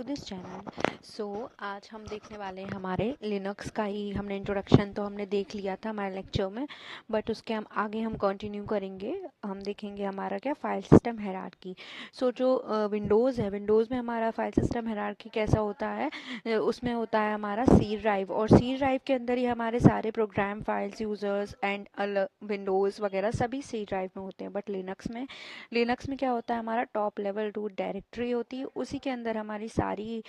This channel. आज हम देखने वाले हैं हमारे लिनक्स का ही। हमने इंट्रोडक्शन तो हमने देख लिया था हमारे लेक्चर में, बट उसके हम आगे हम कंटिन्यू करेंगे। हम देखेंगे हमारा क्या फाइल सिस्टम हायरार्की। जो विंडोज़ है, विंडोज़ में हमारा फाइल सिस्टम हायरार्की कैसा होता है, उसमें होता है हमारा सी ड्राइव, और सी ड्राइव के अंदर ही हमारे सारे program files, users and Windows वगैरह सभी सी ड्राइव में होते हैं। बट लिनक्स में क्या होता है, हमारा टॉप लेवल रूट डायरेक्टरी होती है, उसी के अंदर हमारी सारी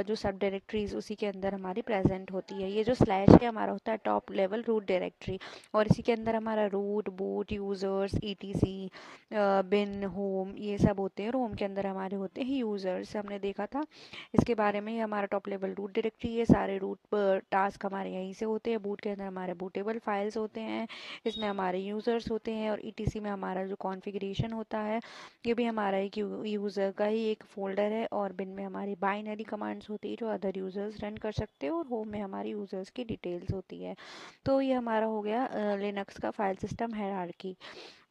जो सब डायरेक्टरीज उसी के अंदर हमारी प्रेजेंट होती है। ये जो स्लैश है हमारा होता है टॉप लेवल रूट डायरेक्टरी, और इसी के अंदर हमारा रूट, बूट, यूज़र्स, ईटीसी, बिन, होम, ये सब होते हैं। रोम के अंदर हमारे होते हैं यूज़र्स, हमने देखा था इसके बारे में। ये हमारा टॉप लेवल रूट डायरेक्टरी है, सारे रूट टास्क हमारे यहीं से होते हैं। बूट के अंदर हमारे बूटेबल फाइल्स होते हैं, इसमें हमारे यूज़र्स होते हैं, और ईटीसी में हमारा जो कॉन्फ़िगरेशन होता है ये भी हमारा एक यूज़र का ही एक फ़ोल्डर है। और बिन में हमारी बाइनरी कमांड्स होती है जो अदर यूज़र्स रन कर सकते हैं, और होम में हमारी यूज़र्स की डिटेल्स होती है। तो ये हमारा हो गया लिनक्स का फाइल सिस्टम हायरार्की।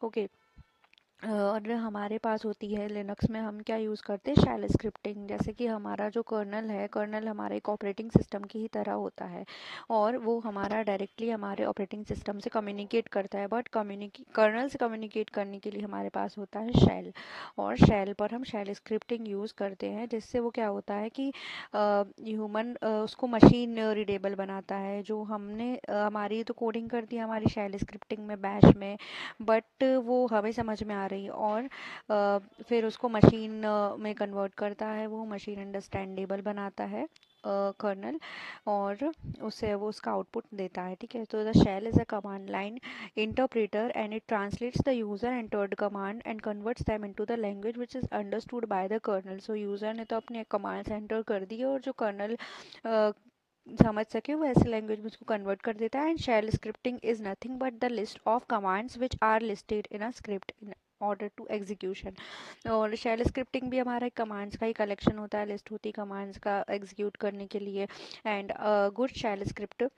ओके। और हमारे पास होती है लिनक्स में, हम क्या यूज़ करते हैं, शेल स्क्रिप्टिंग। जैसे कि हमारा जो कर्नल है, कर्नल हमारे एक ऑपरेटिंग सिस्टम की ही तरह होता है, और वो हमारा डायरेक्टली हमारे ऑपरेटिंग सिस्टम से कम्युनिकेट करता है। बट कर्नल से कम्युनिकेट करने के लिए हमारे पास होता है शेल, और शेल पर हम शेल स्क्रिप्टिंग यूज़ करते हैं, जिससे वो क्या होता है कि ह्यूमन उसको मशीन रीडेबल बनाता है। जो हमने हमारी तो कोडिंग कर दी हमारी शेल स्क्रिप्टिंग में, बैश में, बट वो हमें समझ में आ रही है, और फिर उसको मशीन में कन्वर्ट करता है, वो मशीन अंडरस्टैंडेबल बनाता है कर्नल, और उससे वो उसका आउटपुट देता है। ठीक है, तो the shell is a command line interpreter and it translates the user entered command and converts them into the language which is understood by the kernel. So user ने तो अपने कमांड्स एंटर कर दिए, और जो कर्नल समझ सके वो ऐसे लैंग्वेज में उसको कन्वर्ट कर देता है। And shell scripting is nothing but the list of commands which are listed in a script in order to execution. और शेल स्क्रिप्टिंग भी हमारा एक कमांड्स का ही कलेक्शन होता है, लिस्ट होती है कमांड्स का एग्जीक्यूट करने के लिए। And good shell script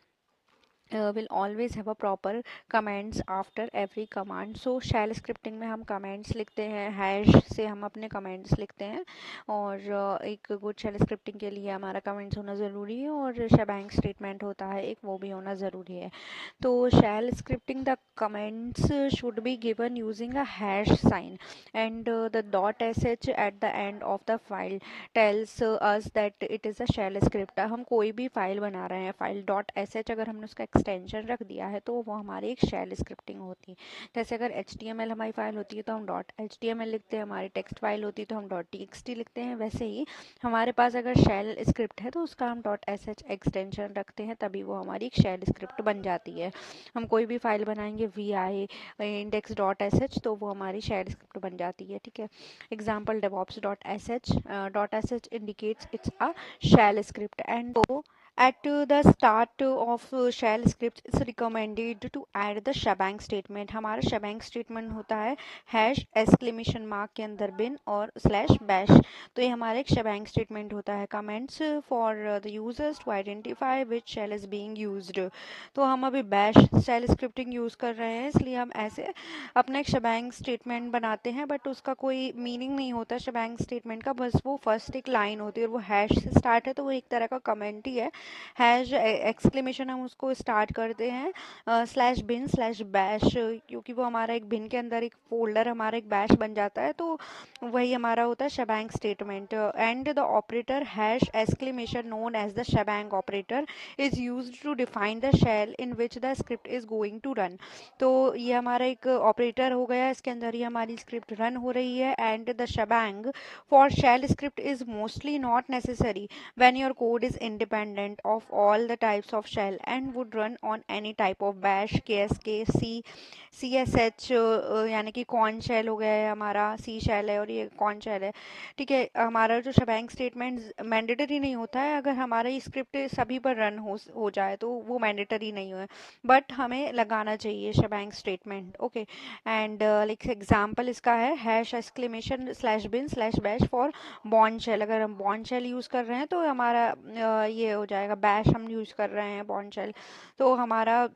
will always have a proper commands after every command. So shell scripting में हम commands लिखते हैं, हैश से हम अपने commands लिखते हैं, और एक good shell scripting के लिए हमारा commands होना ज़रूरी है, और shebang statement होता है एक, वो भी होना ज़रूरी है। तो shell scripting the commands should be given using a hash sign, and the .sh at the end of the file tells us that it is a shell script. हम कोई भी फाइल बना रहे हैं, फाइल .sh अगर हमने उसका extension रख दिया है तो वो हमारी एक शेल स्क्रिप्टिंग होती है। जैसे अगर HTML हमारी फाइल होती है तो हम .html लिखते हैं, हमारी टेक्स्ट फाइल होती है तो हम .txt लिखते हैं। वैसे ही हमारे पास अगर शेल स्क्रिप्ट है तो उसका हम .sh एक्सटेंशन रखते हैं, तभी वो हमारी एक शेल स्क्रिप्ट बन जाती है। हम कोई भी फाइल बनाएंगे vi index.sh तो वो हमारी शेल स्क्रिप्ट बन जाती है। ठीक है, example DevOps.sh indicates it's a shell script. And so at the start of shell scripts it's recommended to add the shebang statement. हमारा shebang statement होता है हैश एक्सक्लेमेशन मार्क के अंदर बिन और स्लैश बैश। तो ये हमारा एक shebang statement होता है, comments for the users to identify which shell is being used. तो हम अभी बैश शेल स्क्रिप्टिंग यूज़ कर रहे हैं, इसलिए हम ऐसे अपना एक शबैंग स्टेटमेंट बनाते हैं, बट उसका कोई मीनिंग नहीं होता शबैंग स्टेटमेंट का, बस वो फर्स्ट एक लाइन होती है, और वो हैश से स्टार्ट है तो वो एक तरह का कमेंट ही है। हैश एक्सक्लेमेशन हम उसको स्टार्ट करते हैं स्लैश बिन स्लैश बैश, क्योंकि वो हमारा एक बिन के अंदर एक फोल्डर हमारा एक बैश बन जाता है, तो वही हमारा होता है shebang statement. And the operator hash exclamation known as the shebang operator is used to define the shell in which the script is going to run. तो ये हमारा एक ऑपरेटर हो गया, इसके अंदर ही हमारी स्क्रिप्ट रन हो रही है। And the shebang for shell script is mostly not necessary when your code is independent of all the types of shell and would run on any type of bash, ksk, csh, यानी कि corn shell हो गया है हमारा, सी shell है और ये corn shell है। ठीक है, हमारा जो शबैंग स्टेटमेंट मैंडेटरी नहीं होता है, अगर हमारा ये स्क्रिप्ट सभी पर रन हो जाए तो वो मैंडेटरी नहीं है, बट हमें लगाना चाहिए shebang statement. Okay, and like example इसका है hash exclamation slash bin slash bash for Bourne shell. अगर हम बॉर्न शेल यूज़ कर रहे हैं तो हमारा ये हो जाएगा, बैश हम यूज़ कर रहे हैं बॉर्न शेल, तो हमारा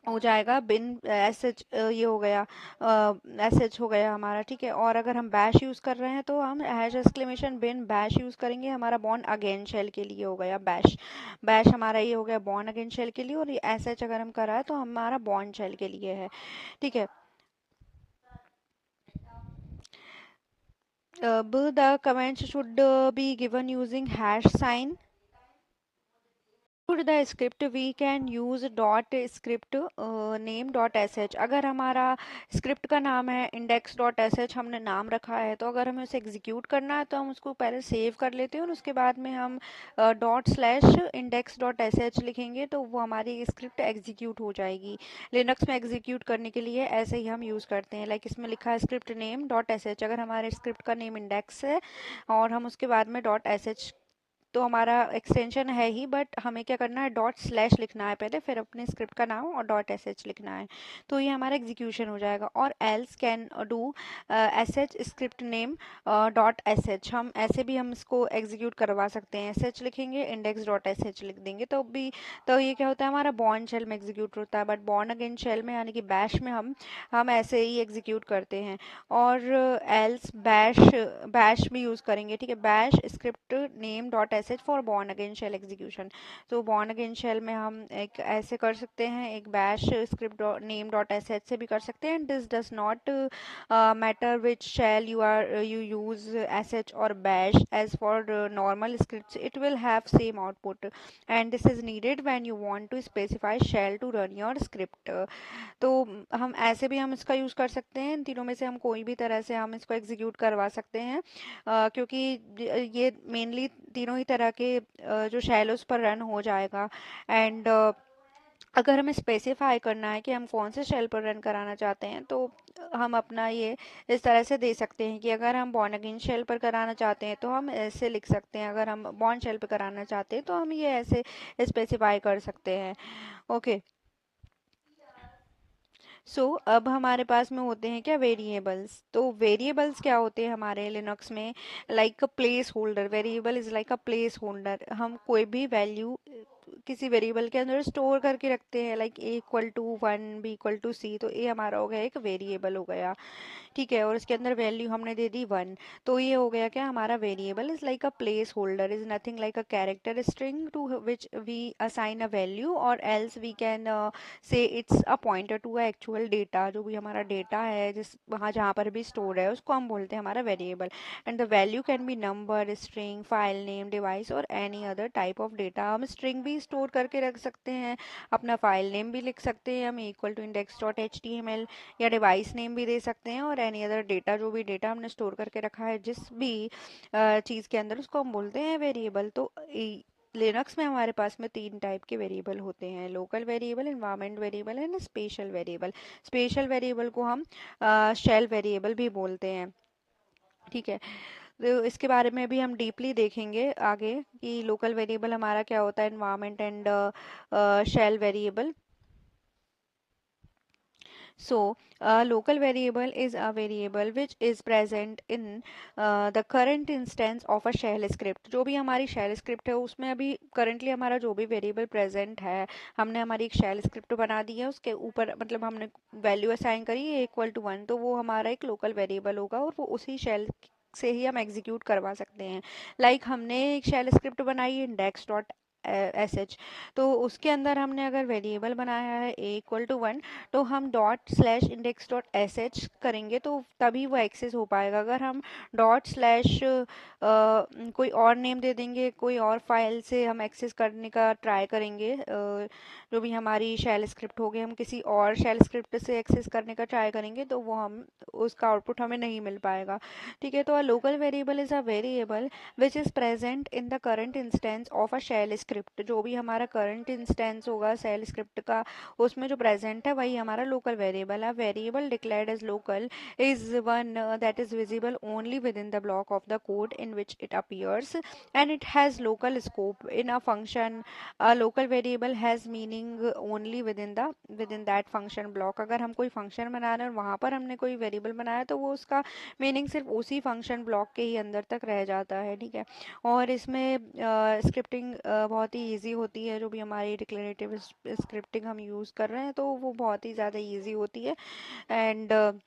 हो जाएगा बिन एस एच, ये हो गया एस एच हो गया हमारा, ठीक है। और अगर हम बैश यूज़ कर रहे हैं तो हम hash exclamation bin bash use करेंगे, हमारा बॉर्न अगेन शेल के लिए हो गया बैश। बैश हमारा ये हो गया बॉर्न अगेन शेल के लिए, और ये एस एच अगर हम कर रहा है तो हमारा बॉर्न शेल के लिए है, ठीक है। अब the comments should be given using hash sign. Should the script we can use dot script name dot sh। अगर हमारा स्क्रिप्ट का नाम है index dot sh, हमने नाम रखा है, तो अगर हमें उसे एग्जीक्यूट करना है तो हम उसको पहले सेव कर लेते हैं और उसके बाद में हम dot slash index dot sh लिखेंगे तो वो हमारी स्क्रिप्ट एग्जीक्यूट हो जाएगी। लिनक्स में एग्जीक्यूट करने के लिए ऐसे ही हम यूज़ करते हैं। लाइक इसमें लिखा है स्क्रिप्ट नेम डॉट sh, अगर हमारे स्क्रिप्ट का नेम इंडेक्स है और हम उसके बाद में डॉट sh, तो हमारा एक्सटेंशन है ही, बट हमें क्या करना है, डॉट स्लैश लिखना है पहले, फिर अपने स्क्रिप्ट का नाम और डॉट एस एच लिखना है, तो ये हमारा एग्जीक्यूशन हो जाएगा। और else can do S H script name dot S H, हम ऐसे भी हम इसको एग्जीक्यूट करवा सकते हैं। एस एच लिखेंगे, इंडेक्स डॉट एस एच लिख देंगे, तो ये क्या होता है, हमारा बॉर्न शेल में एग्जीक्यूट होता है। बट बॉर्न अगेन शेल में यानी कि बैश में हम ऐसे ही एग्जीक्यूट करते हैं। और एल्स बैश, बैश भी यूज़ करेंगे, ठीक है। Bash script name dot S H for Bourne again shell execution, तो बॉर्न अगेन शेल में हम एक ऐसे कर सकते हैं, एक bash script name dot S H से भी कर सकते हैं। This does not matter which shell you use S H और bash, as for normal script it will have same output and this is needed when you want to specify shell to run your script. तो हम ऐसे भी हम इसका use कर सकते हैं, इन तीनों में से हम कोई भी तरह से हम इसको एग्जीक्यूट करवा सकते हैं, क्योंकि ये मेनली तीनों ही तरह के जो शैल उस पर रन हो जाएगा। एंड अगर हमें स्पेसिफाई करना है कि हम कौन से शेल पर रन कराना चाहते हैं, तो हम अपना ये इस तरह से दे सकते हैं कि अगर हम बॉर्न अगेन शेल पर कराना चाहते हैं तो हम ऐसे लिख सकते हैं, अगर हम बॉर्न शेल पर कराना चाहते हैं तो हम ये ऐसे स्पेसिफाई कर सकते हैं। ओके, अब हमारे पास में होते हैं क्या, वेरिएबल्स। तो वेरिएबल्स क्या होते हैं हमारे लिनक्स में, like a place holder. Variable is like a place holder, हम कोई भी वैल्यू किसी वेरिएबल के अंदर स्टोर करके रखते हैं, like A equal to 1, B equal to C, तो ए हमारा हो गया एक वेरिएबल हो गया, ठीक है। और इसके अंदर वैल्यू हमने दे दी 1, तो ये हो गया क्या, हमारा variable is like a place holder, is nothing like a character string to which we assign a value, और else we can say it's a pointer to a actual data. जो भी हमारा डेटा है जिस वहाँ जहाँ पर भी स्टोर है उसको हम बोलते हैं हमारा variable. And the value can be number, string, file name, device और any other type of data. हम स्ट्रिंग भी स्टोर करके रख सकते हैं, अपना फाइल नेम भी लिख सकते हैं हम equal to index dot H T M L, या डिवाइस नेम भी दे सकते हैं, और एनी अदर डेटा, जो भी डेटा हमने स्टोर करके रखा है जिस भी चीज़ के अंदर, उसको हम बोलते हैं वेरिएबल। तो लिनक्स में हमारे पास में तीन टाइप के वेरिएबल होते हैं, local variable, environment variable and special variable. Special variable को हम शेल वेरिएबल भी बोलते हैं, ठीक है। तो इसके बारे में भी हम डीपली देखेंगे आगे कि लोकल वेरिएबल हमारा क्या होता है, environment and shell variable. So, a local variable is a variable which is present in the current instance of a shell script। जो भी हमारी shell script है उसमें अभी currently हमारा जो भी variable present है, हमने हमारी एक shell script बना दी है, उसके ऊपर मतलब हमने value assign करी है इक्वल टू 1, तो वो हमारा एक local variable होगा और वो उसी shell से ही हम एग्जीक्यूट करवा सकते हैं। लाइक हमने एक शेल स्क्रिप्ट बनाई है इंडेक्स डॉट एस एच, तो उसके अंदर हमने अगर वेरिएबल बनाया है ए इक्वल टू 1, तो हम dot slash index dot S H करेंगे तो तभी वो एक्सेस हो पाएगा। अगर हम डॉट स्लैश कोई और नेम दे देंगे, कोई और फाइल से हम एक्सेस करने का ट्राई करेंगे, जो भी हमारी शेल स्क्रिप्ट होगी, हम किसी और शेल स्क्रिप्ट से एक्सेस करने का ट्राई करेंगे तो वो हम उसका आउटपुट हमें नहीं मिल पाएगा, ठीक है। तो a local variable is a variable which is present in the current instance of a shell script. जो भी हमारा करंट इंस्टेंस होगा शेल स्क्रिप्ट का, उसमें जो प्रेजेंट है वही हमारा लोकल वेरिएबल है। Variable declared as local is one that is visible only within the block of the code in which it appears, and it has local scope. In a function, a local variable has meaning only within that function block। अगर हम कोई function बना रहे हैं और वहाँ पर हमने कोई वेरिएबल बनाया तो वो उसका मीनिंग सिर्फ उसी फंक्शन ब्लॉक के ही अंदर तक रह जाता है, ठीक है। और इसमें स्क्रिप्टिंग बहुत बहुत ही ईजी होती है, जो भी हमारी डिक्लेरेटिव स्क्रिप्टिंग हम यूज़ कर रहे हैं तो वो बहुत ही ज़्यादा ईजी होती है। And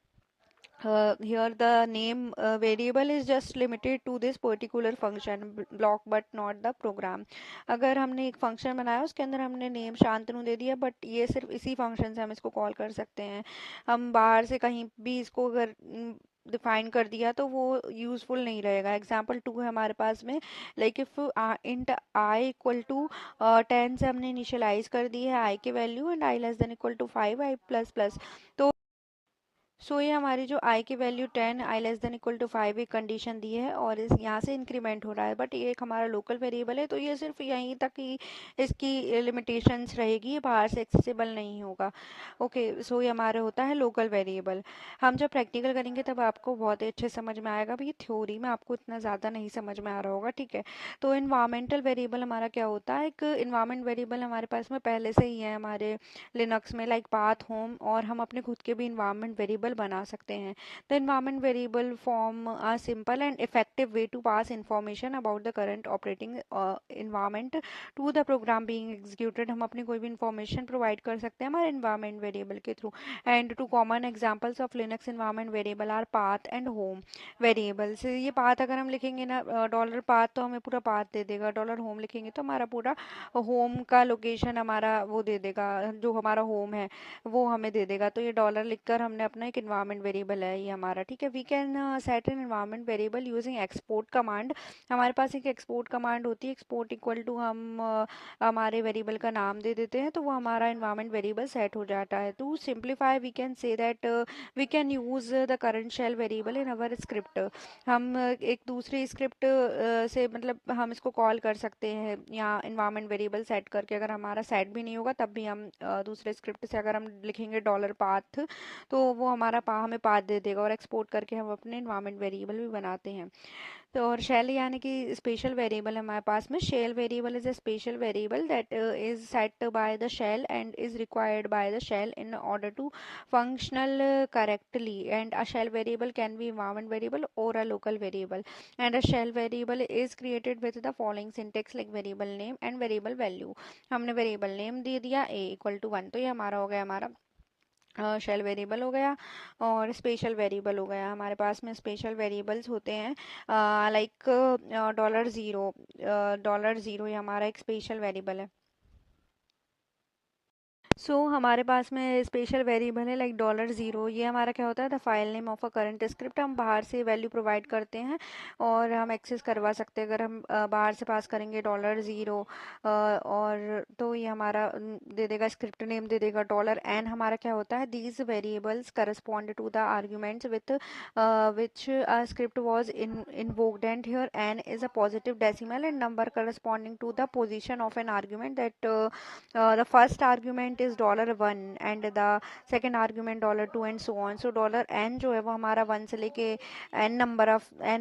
here the name variable is just limited to this particular function block but not the program। अगर हमने एक फंक्शन बनाया उसके अंदर हमने नेम शांतनु दे दिया, बट ये सिर्फ इसी फंक्शन से हम इसको कॉल कर सकते हैं। हम बाहर से कहीं भी इसको अगर डिफाइन कर दिया तो वो यूजफुल नहीं रहेगा। एग्जाम्पल 2 है हमारे पास में, like if int I equal to 10 से हमने इनिशियलाइज कर दी है आई की value, and I less than equal to 5 I plus plus. तो ये हमारी जो i की value 10 i less than equal to 5 एक कंडीशन दी है और इस यहाँ से इंक्रीमेंट हो रहा है, बट ये एक हमारा लोकल वेरिएबल है तो ये सिर्फ यहीं तक ही इसकी लिमिटेशंस रहेगी, बाहर से एक्सेसिबल नहीं होगा। ओके, सो ये हमारा होता है लोकल वेरिएबल। हम जब प्रैक्टिकल करेंगे तब आपको बहुत ही अच्छे समझ में आएगा, भी थ्योरी में आपको इतना ज़्यादा नहीं समझ में आ रहा होगा, ठीक है। तो इन्वायरमेंटल वेरिएबल हमारा क्या होता है, एक इन्वायरमेंट वेरिएबल हमारे पास में पहले से ही है हमारे लिनक्स में, लाइक पाथ होम, और हम अपने खुद के भी इन्वायरमेंट वेरिएबल बना सकते हैं। The environment variable form a simple and effective way to pass information about the current operating environment to the program being executed. हम अपनी कोई भी इंफॉर्मेशन प्रोवाइड कर सकते हैं हमारे इन्वायरमेंट वेरिएबल के थ्रू। And two common examples of Linux environment variable are path and home variables. ये पाथ अगर हम लिखेंगे ना, डॉलर पाथ तो हमें पूरा पाथ दे देगा, डॉलर होम लिखेंगे तो हमारा पूरा होम का लोकेशन हमारा वो दे देगा, जो हमारा होम है वो हमें दे देगा। तो ये डॉलर लिखकर हमने अपना एक इन्वायरमेंट वेरिएबल है ये हमारा, ठीक है। We can set an environment variable using export command. हमारे पास एक एक्सपोर्ट कमांड होती है, एक्सपोर्ट इक्वल टू हम हमारे वेरिएबल का नाम दे देते हैं तो वो हमारा इन्वायरमेंट वेरिएबल सेट हो जाता है। To simplify we can say that we can use the current shell variable in our script. हम एक दूसरी स्क्रिप्ट से मतलब हम इसको कॉल कर सकते हैं यहाँ इन्वायरमेंट वेरिएबल सेट करके। अगर हमारा सेट भी नहीं होगा तब भी हम दूसरे स्क्रिप्ट से अगर हम लिखेंगे डॉलर पाथ तो वो हमारा हमें पाथ दे देगा, और एक्सपोर्ट करके हम अपने इन्वायरमेंट वेरिएबल भी बनाते हैं। तो और शेल यानी कि स्पेशल वेरिएबल है हमारे पास में। Shell variable is a special variable that is set by the shell and is required by the shell in order to functional correctly, and a shell variable can be environment variable or a local variable, and a shell variable is created with the following syntax like variable name and variable value। हमने variable name दे दिया a equal to 1, तो ये हमारा हो गया हमारा shell variable हो गया। और स्पेशल वेरिएबल हो गया हमारे पास में। स्पेशल वेरिएबल्स होते हैं लाइक $0, $0 ये हमारा एक स्पेशल वेरिएबल है। हमारे पास में स्पेशल वेरिएबल है लाइक $0, ये हमारा क्या होता है, the file name of a current script. हम बाहर से वैल्यू प्रोवाइड करते हैं और हम एक्सेस करवा सकते हैं। अगर हम बाहर से पास करेंगे $0 और तो ये हमारा दे देगा स्क्रिप्ट नेम, दे देगा $n। हमारा क्या होता है, these variables correspond to the arguments with which script was invoked, and here n is a positive decimal and number corresponding to the position of an argument that the first argument is $1 and the second argument $2 and so on। $n जो है वो हमारा 1 से लेके n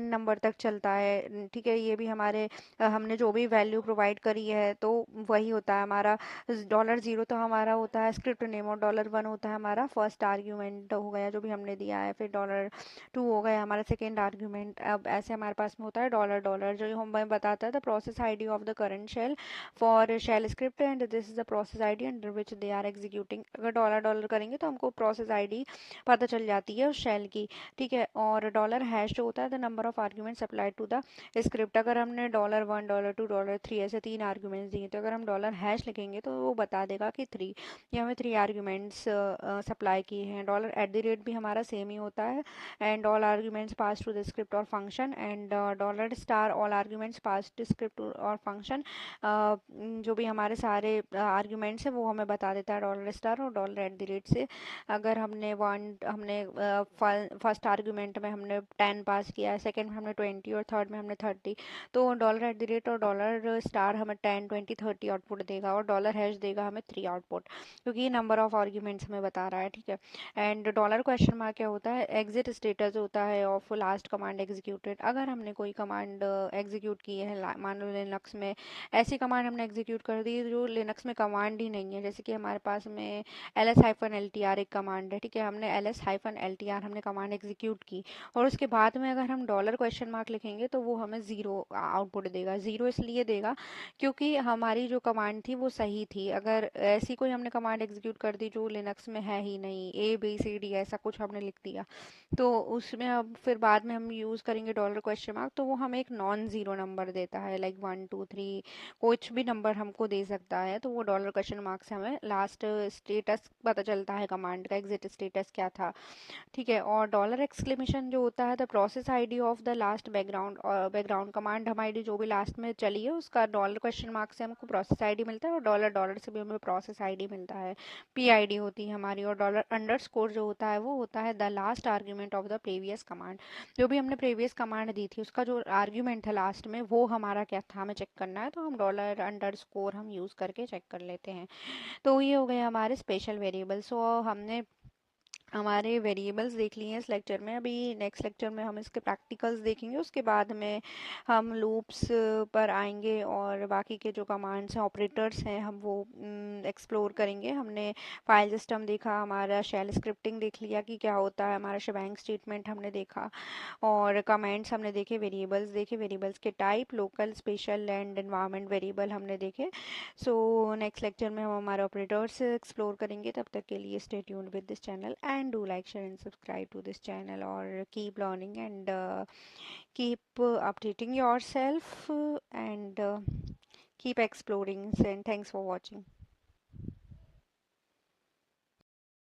number तक चलता है, ठीक है। ये भी हमारे हमने जो भी वैल्यू प्रोवाइड करी है तो वही होता है हमारा। $0 तो हमारा होता है स्क्रिप्ट नेम, और $1 होता है हमारा फर्स्ट आर्ग्यूमेंट हो गया जो भी हमने दिया है। फिर $2 हो गया हमारा सेकेंड आर्ग्यूमेंट। अब ऐसे हमारे पास में होता है $, जो हमें बताता है the process ID of the current shell for shell script, and this is the process ID under which they are executing. अगर $, करेंगे तो हमको प्रोसेस ID पता चल जाती है उस शेल की, ठीक है। और $# जो होता है the number of arguments apply to the script. अगर हमने $1, $2, $3 ऐसे 3 आर्ग्यूमेंट्स दिए तो अगर हम $# लिखेंगे तो वो बता देगा कि 3, ये हमें 3 आर्ग्यूमेंट्स सप्लाई किए हैं। $@ भी हमारा सेम ही होता है, and all arguments pass to the script और function, and $* all arguments pass to script और फंक्शन। जो भी हमारे सारे आर्ग्यूमेंट्स हैं वो हमें बता देता है $* और $@ से। अगर हमने फर्स्ट आर्ग्यूमेंट में हमने 10 पास किया है, सेकंड में हमने 20 और थर्ड में हमने 30, तो $@ और $* हमें 10, 20, 30 आउटपुट देगा, और $# देगा हमें 3 आउटपुट, क्योंकि ये नंबर ऑफ आर्ग्यूमेंट्स हमें बता रहा है, ठीक है। एंड $? क्या होता है, एग्जिट स्टेटस होता है ऑफ लास्ट कमांड एग्जीक्यूटेड। अगर हमने कोई कमांड एग्जीक्यूट की है, मान लो लिनक्स में ऐसी कमांड हमने एग्जीक्यूट कर दी जो लिनक्स में कमांड ही नहीं है, जैसे कि हमारे हमारे पास में ls hyphen L T R एक कमांड है, ठीक है। हमने ls hyphen L T R हमने कमांड एग्जीक्यूट की और उसके बाद में अगर हम डॉलर क्वेश्चन मार्क लिखेंगे तो वो हमें ज़ीरो आउटपुट देगा। ज़ीरो इसलिए देगा क्योंकि हमारी जो कमांड थी वो सही थी। अगर ऐसी कोई हमने कमांड एग्जीक्यूट कर दी जो लिनक्स में है ही नहीं, ABCD ऐसा कुछ हमने लिख दिया, तो उसमें अब फिर बाद में हम यूज़ करेंगे डॉलर क्वेश्चन मार्क, तो वो हमें एक नॉन ज़ीरो नंबर देता है, लाइक 1 2 3 कुछ भी नंबर हमको दे सकता है। तो वो डॉलर क्वेश्चन मार्क से हमें लास्ट स्टेटस पता चलता है, कमांड का एग्जिट स्टेटस क्या था, ठीक है। और डॉलर एक्सक्लेमेशन जो होता है the process ID of the last background, और बैकग्राउंड कमांड हमारी जो भी लास्ट में चली है उसका डॉलर क्वेश्चन मार्क से हमको प्रोसेस आईडी मिलता है, और डॉलर डॉलर से भी हमें प्रोसेस आईडी मिलता है, PID होती है हमारी। और डॉलर अंडरस्कोर जो होता है वो होता है the last argument of the previous command. जो भी हमने प्रीवियस कमांड दी थी उसका जो आर्ग्यूमेंट है लास्ट में वो हमारा क्या था, हमें चेक करना है, तो हम डॉलर अंडरस्कोर हम यूज़ करके चेक कर लेते हैं। तो ये हो गए हमारे स्पेशल वेरिएबल्स। सो हमने हमारे वेरिएबल्स देख लिए हैं इस लेक्चर में। अभी नेक्स्ट लेक्चर में हम इसके प्रैक्टिकल्स देखेंगे, उसके बाद में हम लूप्स पर आएंगे और बाकी के जो कमांड्स हैं, ऑपरेटर्स हैं, हम वो एक्सप्लोर करेंगे। हमने फाइल सिस्टम देखा, हमारा शेल स्क्रिप्टिंग देख लिया कि क्या होता है, हमारा शेबैंग स्टेटमेंट हमने देखा, और कमेंट्स हमने देखे, वेरिएबल्स देखे, वेरिएबल्स के type, local, special and environment variable हमने देखे। सो नेक्स्ट लेक्चर में हम हमारे ऑपरेटर्स एक्सप्लोर करेंगे। तब तक के लिए stay tuned with this channel and do like, share and subscribe to this channel, और keep learning and keep updating yourself and keep exploring, and thanks for watching.